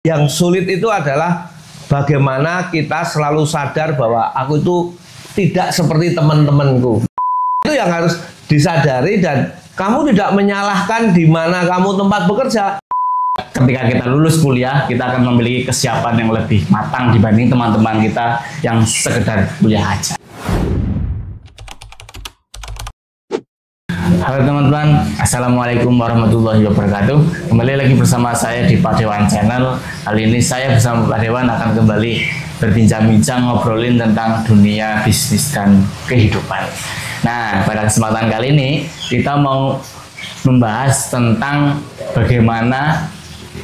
Yang sulit itu adalah bagaimana kita selalu sadar bahwa aku itu tidak seperti teman-temanku. Itu yang harus disadari, dan kamu tidak menyalahkan di mana kamu tempat bekerja. Ketika kita lulus kuliah, kita akan memiliki kesiapan yang lebih matang dibanding teman-teman kita yang sekedar kuliah aja. Halo teman-teman, Assalamualaikum warahmatullahi wabarakatuh. Kembali lagi bersama saya di Pak Dewan Channel. Kali ini saya bersama Pak Dewan akan kembali berbincang-bincang, ngobrolin tentang dunia bisnis dan kehidupan. Nah, pada kesempatan kali ini kita mau membahas tentang bagaimana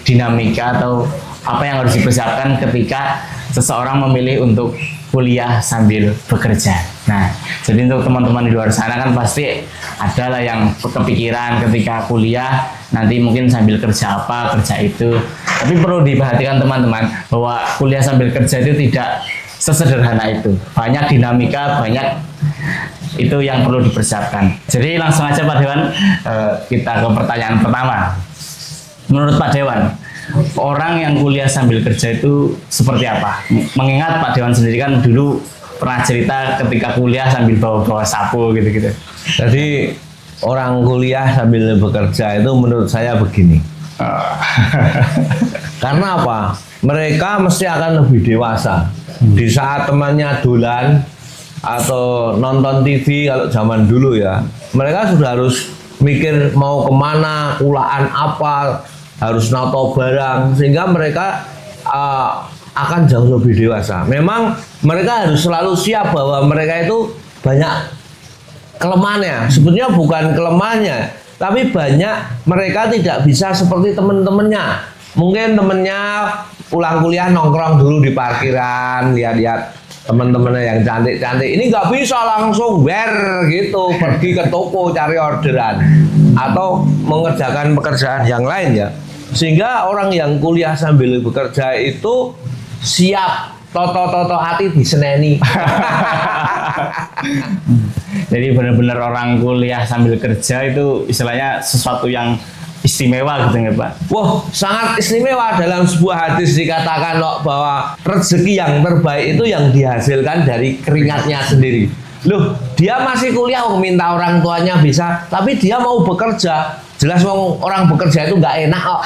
dinamika atau apa yang harus dipersiapkan ketika seseorang memilih untuk kuliah sambil bekerja. Nah, jadi untuk teman-teman di luar sana kan pasti adalah yang kepikiran ketika kuliah nanti mungkin sambil kerja apa, kerja itu. Tapi perlu diperhatikan teman-teman bahwa kuliah sambil kerja itu tidak sesederhana itu. Banyak dinamika, banyak itu yang perlu dipersiapkan. Jadi langsung aja Pak Dewan, kita ke pertanyaan pertama. Menurut Pak Dewan, orang yang kuliah sambil kerja itu seperti apa? Mengingat Pak Dewan sendiri kan dulu pernah cerita ketika kuliah sambil bawa-bawa sapu gitu-gitu. Jadi orang kuliah sambil bekerja itu menurut saya begini. Karena apa? Mereka mesti akan lebih dewasa. Di saat temannya dolan atau nonton TV kalau zaman dulu ya, mereka sudah harus mikir mau kemana, kulaan apa, harus nato barang, sehingga mereka akan jauh lebih dewasa. Memang mereka harus selalu siap bahwa mereka itu banyak kelemahannya. Sebetulnya bukan kelemahannya, tapi banyak mereka tidak bisa seperti teman-temannya. Mungkin temennya pulang kuliah nongkrong dulu di parkiran, lihat-lihat teman-temannya yang cantik-cantik. Ini nggak bisa langsung gitu, pergi ke toko cari orderan atau mengerjakan pekerjaan yang lain ya. Sehingga orang yang kuliah sambil bekerja itu siap toto-toto hati diseneni. Jadi benar-benar orang kuliah sambil kerja itu istilahnya sesuatu yang istimewa gitu ya Pak? Wah, sangat istimewa. Dalam sebuah hadis dikatakan loh, bahwa rezeki yang terbaik itu yang dihasilkan dari keringatnya sendiri. Loh, dia masih kuliah minta orang tuanya bisa, tapi dia mau bekerja. Jelas orang bekerja itu nggak enak kok.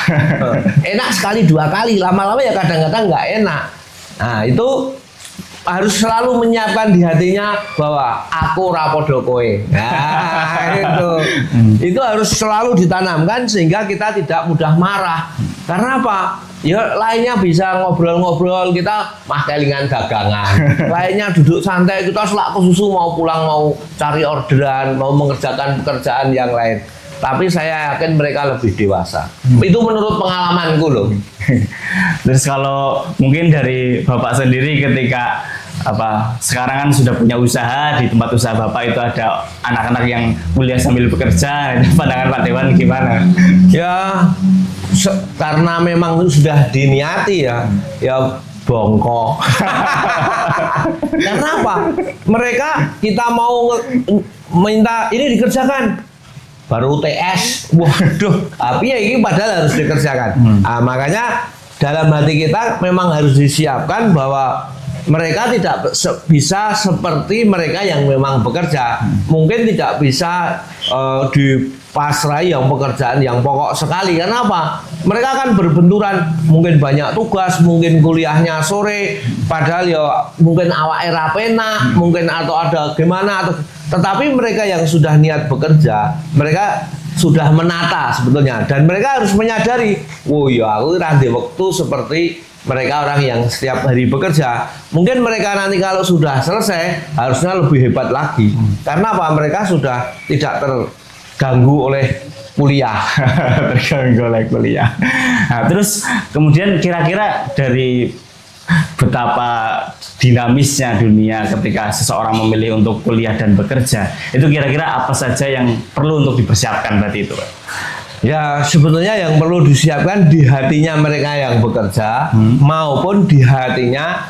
Enak sekali dua kali, lama-lama ya kadang-kadang nggak enak. Nah, itu harus selalu menyiapkan di hatinya bahwa aku rapodo kowe. Nah, itu harus selalu ditanamkan sehingga kita tidak mudah marah. Karena apa? Ya lainnya bisa ngobrol-ngobrol, kita mah kelingan dagangan. Lainnya duduk santai, kita selak ke susu mau pulang, mau cari orderan, mau mengerjakan pekerjaan yang lain. Tapi saya yakin mereka lebih dewasa. Itu menurut pengalamanku loh. Terus kalau mungkin dari Bapak sendiri ketika sekarang kan sudah punya usaha, di tempat usaha Bapak itu ada anak-anak yang kuliah sambil bekerja, pandangan Pak Dewan gimana? Ya karena memang sudah diniati ya bongkok. Karena apa? Mereka kita mau minta ini dikerjakan, baru TS, waduh, tapi ya ini padahal harus dikerjakan. Nah, makanya dalam hati kita memang harus disiapkan bahwa mereka tidak bisa seperti mereka yang memang bekerja. Mungkin tidak bisa dipasrai yang pekerjaan yang pokok sekali. Karena apa? Mereka akan berbenturan. Mungkin banyak tugas, mungkin kuliahnya sore, padahal ya mungkin awak era pena, mungkin atau ada gimana atau. Tetapi mereka yang sudah niat bekerja, mereka sudah menata sebetulnya, dan mereka harus menyadari, oh ya aku nanti waktu seperti mereka orang yang setiap hari bekerja. Mungkin mereka nanti kalau sudah selesai harusnya lebih hebat lagi. Karena apa? Mereka sudah tidak terganggu oleh kuliah. Terganggu oleh kuliah. Nah, terus kemudian kira-kira dari betapa dinamisnya dunia ketika seseorang memilih untuk kuliah dan bekerja, itu kira-kira apa saja yang perlu untuk dipersiapkan berarti itu Pak? Ya sebetulnya yang perlu disiapkan di hatinya mereka yang bekerja maupun di hatinya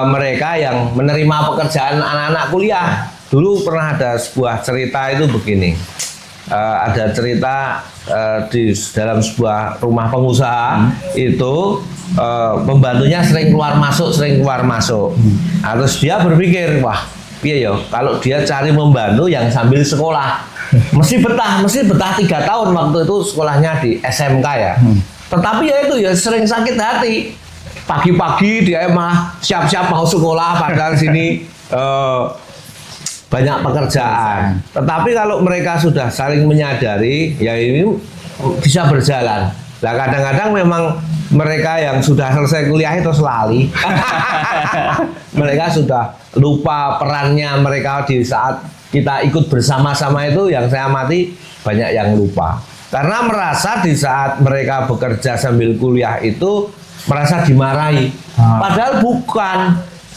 mereka yang menerima pekerjaan anak-anak kuliah. Dulu pernah ada sebuah cerita itu begini. ada cerita di dalam sebuah rumah pengusaha itu pembantunya sering keluar masuk. Terus dia berpikir, wah, iya yo, kalau dia cari pembantu yang sambil sekolah, mesti betah 3 tahun waktu itu sekolahnya di SMK ya. Tetapi ya itu ya sering sakit hati. Pagi-pagi dia malah siap-siap mau sekolah padahal sini banyak pekerjaan. Tetapi kalau mereka sudah saling menyadari, ya ini bisa berjalan. Nah kadang-kadang memang mereka yang sudah selesai kuliah itu lali. Mereka sudah lupa perannya mereka di saat kita ikut bersama-sama itu, yang saya amati banyak yang lupa. Karena merasa di saat mereka bekerja sambil kuliah itu merasa dimarahi. Padahal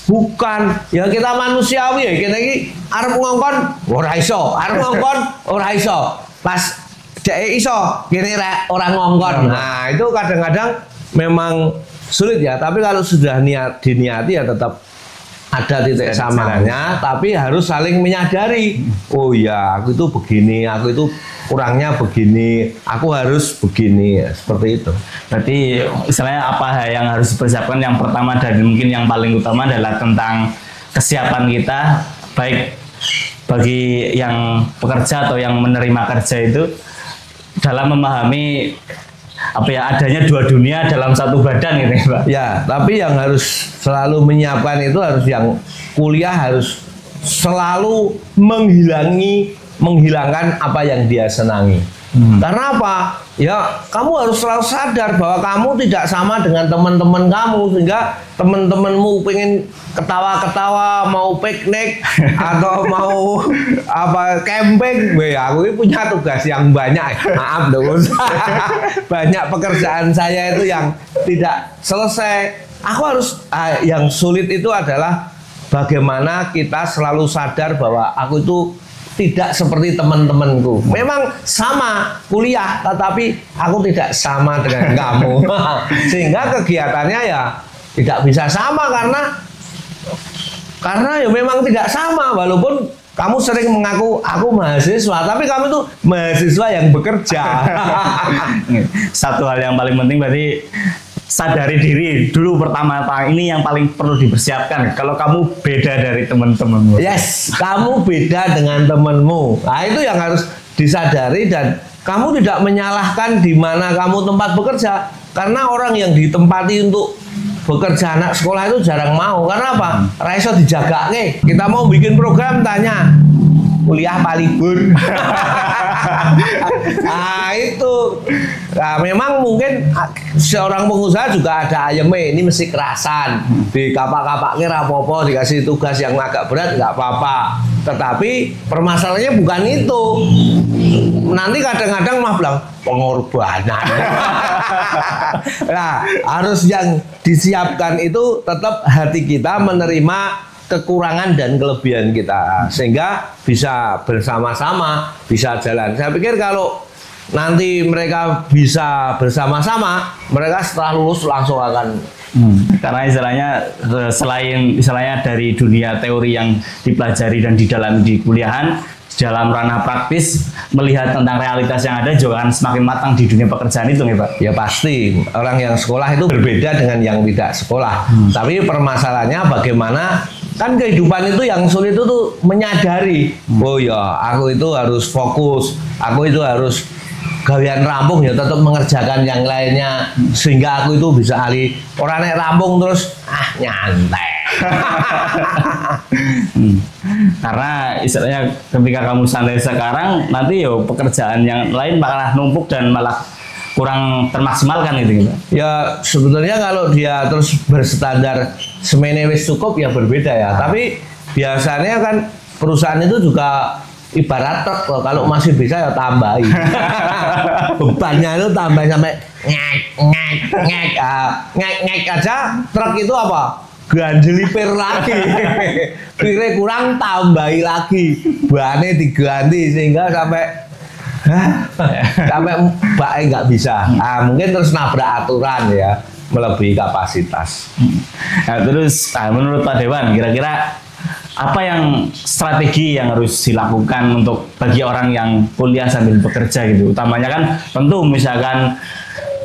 bukan, ya kita manusiawi ya, kita ini arep ngongkon ora iso, pas dhek iso kene ora ngongkon. Nah itu kadang-kadang memang sulit ya, tapi kalau sudah diniati ya tetap ada titik samanya, tapi harus saling menyadari. Oh ya, aku itu begini, aku itu kurangnya begini, aku harus begini, ya, seperti itu. Berarti istilahnya apa yang harus dipersiapkan? Yang pertama dan mungkin yang paling utama adalah tentang kesiapan kita, baik bagi yang pekerja atau yang menerima kerja itu dalam memahami apa ya, adanya dua dunia dalam satu badan gitu ya Pak. Ya, tapi yang harus selalu menyiapkan itu harus yang kuliah harus selalu menghilangkan apa yang dia senangi. Karena apa? Ya, kamu harus selalu sadar bahwa kamu tidak sama dengan teman-teman kamu, sehingga teman-temanmu pengen ketawa-ketawa, mau piknik atau mau apa camping. Aku ini punya tugas yang banyak. Maaf dong, banyak pekerjaan saya itu yang tidak selesai. Aku harus yang sulit itu adalah bagaimana kita selalu sadar bahwa aku itu tidak seperti teman-temanku. Memang sama kuliah, tetapi aku tidak sama dengan kamu. Sehingga kegiatannya ya tidak bisa sama karena ya memang tidak sama. Walaupun kamu sering mengaku aku mahasiswa, tapi kamu itu mahasiswa yang bekerja. Satu hal yang paling penting berarti sadari diri dulu pertama, ini yang paling perlu dipersiapkan. Kalau kamu beda dari teman-temanmu. Yes, kamu beda dengan temanmu. Nah itu yang harus disadari, dan kamu tidak menyalahkan di mana kamu tempat bekerja. Karena orang yang ditempati untuk bekerja anak sekolah itu jarang mau. Karena apa? Raiso dijaga ke. Kita mau bikin program, tanya kuliah palibun. Nah itu, nah, memang mungkin seorang pengusaha juga ada ayamnya, ini mesti kerasan, di kapak-kapak kira apa-apa, dikasih tugas yang agak berat nggak apa-apa. Tetapi permasalahannya bukan itu. Nanti kadang-kadang mah bilang pengorbanan. Nah harus yang disiapkan itu tetap hati kita menerima kekurangan dan kelebihan kita, sehingga bisa bersama-sama, bisa jalan. Saya pikir kalau nanti mereka bisa bersama-sama, mereka setelah lulus langsung akan karena istilahnya selain istilahnya dari dunia teori yang dipelajari dan didalami di kuliahan, dalam ranah praktis melihat tentang realitas yang ada juga akan semakin matang di dunia pekerjaan itu nih Pak. Ya pasti, orang yang sekolah itu berbeda dengan yang tidak sekolah. Tapi permasalahannya bagaimana, kan kehidupan itu yang sulit itu tuh menyadari, oh ya aku itu harus fokus, aku itu harus gawean rampung ya tetap mengerjakan yang lainnya, sehingga aku itu bisa alih. Orang naik rampung terus nyantai. Karena istilahnya ketika kamu santai sekarang, nanti yo pekerjaan yang lain malah numpuk dan malah kurang termaksimalkan gitu. Ya sebetulnya kalau dia terus berstandar semene wis cukup ya berbeda ya. Tapi biasanya kan perusahaan itu juga ibarat truk, kalau masih bisa ya tambahin. Bebannya itu tambah sampai ngek aja. Truk itu apa? Ganjelipir lagi. Pire kurang tambahi lagi. Bannya diganti sehingga sampai baknya nggak bisa. Mungkin terus nabrak aturan ya, melebihi kapasitas. Nah, terus menurut Pak Dewan, kira-kira apa yang strategi yang harus dilakukan untuk bagi orang yang kuliah sambil bekerja gitu? Utamanya kan tentu misalkan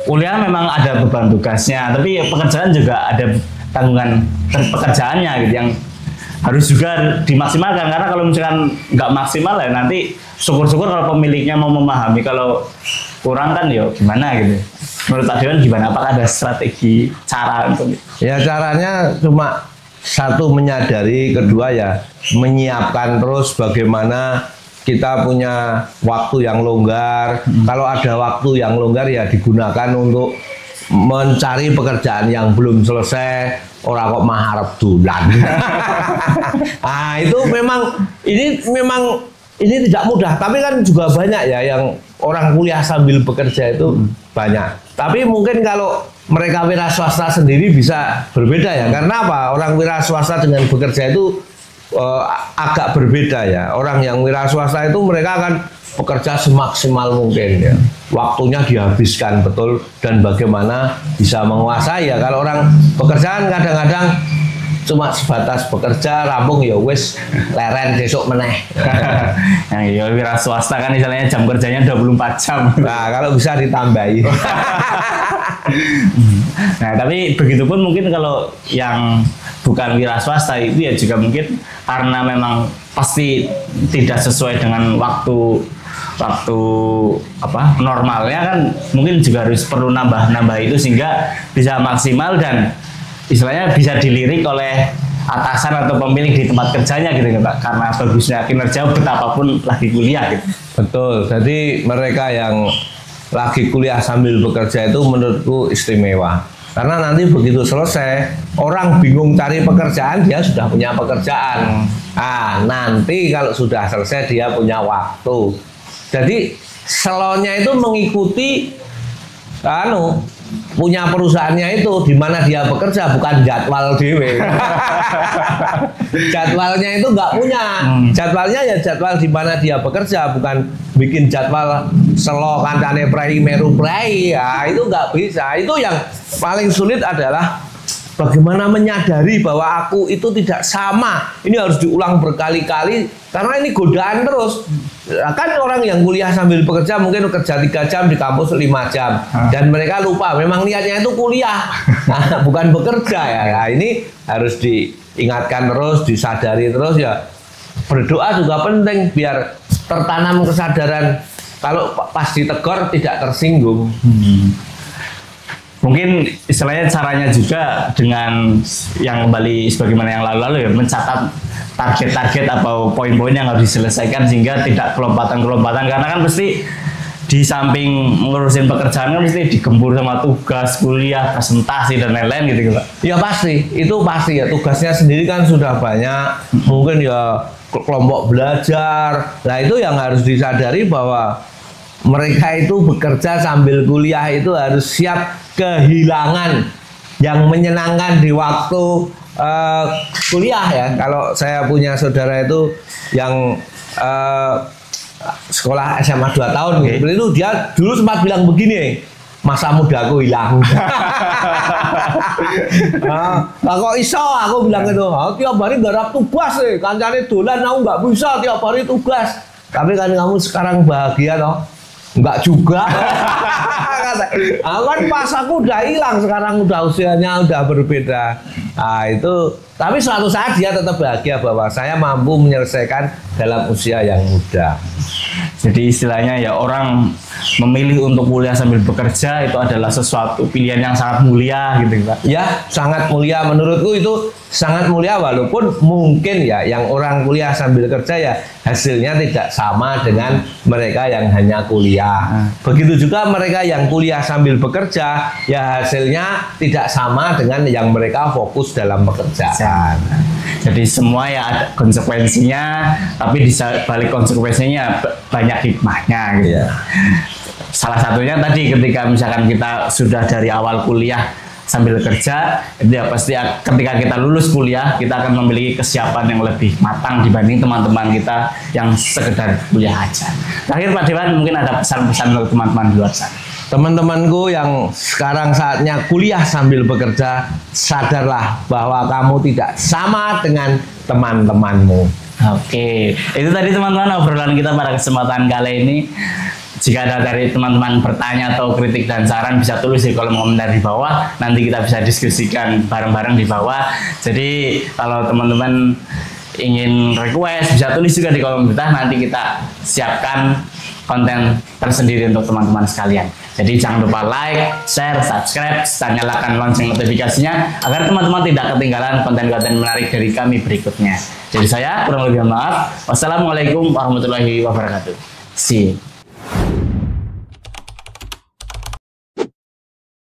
kuliah memang ada beban tugasnya, tapi pekerjaan juga ada tanggungan pekerjaannya gitu yang harus juga dimaksimalkan, karena kalau misalkan nggak maksimal ya nanti syukur-syukur kalau pemiliknya mau memahami, kalau kurang kan ya gimana gitu. Menurut Pak Dewan gimana? Apakah ada strategi cara untuk Ya caranya cuma satu, menyadari, kedua ya menyiapkan terus bagaimana kita punya waktu yang longgar. Kalau ada waktu yang longgar ya digunakan untuk mencari pekerjaan yang belum selesai. Orang kok maharap dulan. Nah itu memang ini tidak mudah. Tapi kan juga banyak ya yang orang kuliah sambil bekerja itu banyak. Tapi mungkin kalau mereka wira swasta sendiri bisa berbeda ya. Karena apa? Orang wira swasta dengan bekerja itu agak berbeda ya. Orang yang wira swasta itu mereka akan bekerja semaksimal mungkin ya. Waktunya dihabiskan betul dan bagaimana bisa menguasai ya. Kalau orang pekerjaan kadang-kadang cuma sebatas bekerja rampung ya wis leren besok meneh. Yang ya wira swasta kan misalnya jam kerjanya 24 jam. Nah, kalau bisa ditambahi. Nah, tapi begitupun mungkin kalau yang bukan wira swasta itu ya juga mungkin karena memang pasti tidak sesuai dengan waktu apa normalnya kan, mungkin juga harus perlu nambah itu sehingga bisa maksimal dan istilahnya bisa dilirik oleh atasan atau pemilik di tempat kerjanya gitu ya Pak, karena bagusnya kinerja betapapun lagi kuliah gitu. Betul. Jadi mereka yang lagi kuliah sambil bekerja itu menurutku istimewa. Karena nanti begitu selesai, orang bingung cari pekerjaan, dia sudah punya pekerjaan. Ah, nanti kalau sudah selesai dia punya waktu. Jadi slow-nya itu mengikuti punya perusahaannya itu di mana dia bekerja, bukan jadwal dewe. Jadwalnya itu nggak punya. Jadwalnya ya jadwal di mana dia bekerja, bukan bikin jadwal selo kancane prei meru prei. Ya, itu nggak bisa. Itu yang paling sulit adalah bagaimana menyadari bahwa aku itu tidak sama. Ini harus diulang berkali-kali karena ini godaan terus. Kan orang yang kuliah sambil bekerja mungkin kerja 3 jam di kampus 5 jam dan mereka lupa memang niatnya itu kuliah, nah, bukan bekerja ya. Nah, ini harus diingatkan terus, disadari terus ya. Berdoa juga penting biar tertanam kesadaran. Kalau pas ditegur tidak tersinggung. Mungkin istilahnya caranya juga dengan yang kembali sebagaimana yang lalu-lalu ya, mencatat target-target atau poin-poin yang harus diselesaikan sehingga tidak kelompatan-kelompatan, karena kan pasti di samping ngurusin pekerjaan kan mesti digembur sama tugas, kuliah, presentasi dan lain-lain gitu Pak. Ya pasti, itu pasti ya, tugasnya sendiri kan sudah banyak, mungkin ya kelompok belajar. Nah itu yang harus disadari bahwa mereka itu bekerja sambil kuliah itu harus siap kehilangan yang menyenangkan di waktu kuliah ya. Kalau saya punya saudara itu yang sekolah SMA 2 tahun gitu, itu dia dulu sempat bilang begini, masa mudaku hilang. Nah, kok iso aku bilang gitu, tiap hari garap tugas kancane dolan aku nggak bisa tiap hari tugas. Tapi kan kamu sekarang bahagia toh? Enggak juga. Kan pas aku udah hilang, sekarang udah usianya udah berbeda. Nah itu, tapi suatu saat dia tetap bahagia bahwa saya mampu menyelesaikan dalam usia yang muda. Jadi istilahnya ya, orang memilih untuk kuliah sambil bekerja itu adalah sesuatu pilihan yang sangat mulia gitu Pak. Ya, sangat mulia menurutku, itu sangat mulia, walaupun mungkin ya yang orang kuliah sambil kerja ya hasilnya tidak sama dengan mereka yang hanya kuliah. Begitu juga mereka yang kuliah sambil bekerja ya hasilnya tidak sama dengan yang mereka fokus dalam pekerjaan. Jadi semua ya ada konsekuensinya, tapi di balik konsekuensinya banyak hikmahnya gitu. Ya. Salah satunya tadi ketika misalkan kita sudah dari awal kuliah sambil kerja, itu ya pasti ketika kita lulus kuliah kita akan memiliki kesiapan yang lebih matang dibanding teman-teman kita yang sekedar kuliah aja. Terakhir Pak Dewan, mungkin ada pesan-pesan untuk teman-teman di luar sana. teman-temanku yang sekarang saatnya kuliah sambil bekerja, sadarlah bahwa kamu tidak sama dengan teman-temanmu. Oke, itu tadi teman-teman obrolan kita pada kesempatan kali ini. Jika ada dari teman-teman bertanya atau kritik dan saran, bisa tulis di kolom komentar di bawah. Nanti kita bisa diskusikan bareng-bareng di bawah. Jadi kalau teman-teman ingin request, bisa tulis juga di kolom komentar. Nanti kita siapkan konten tersendiri untuk teman-teman sekalian. Jadi jangan lupa like, share, subscribe, serta nyalakan lonceng notifikasinya agar teman-teman tidak ketinggalan konten-konten menarik dari kami berikutnya. Jadi saya kurang lebih maaf. Wassalamualaikum warahmatullahi wabarakatuh. See you.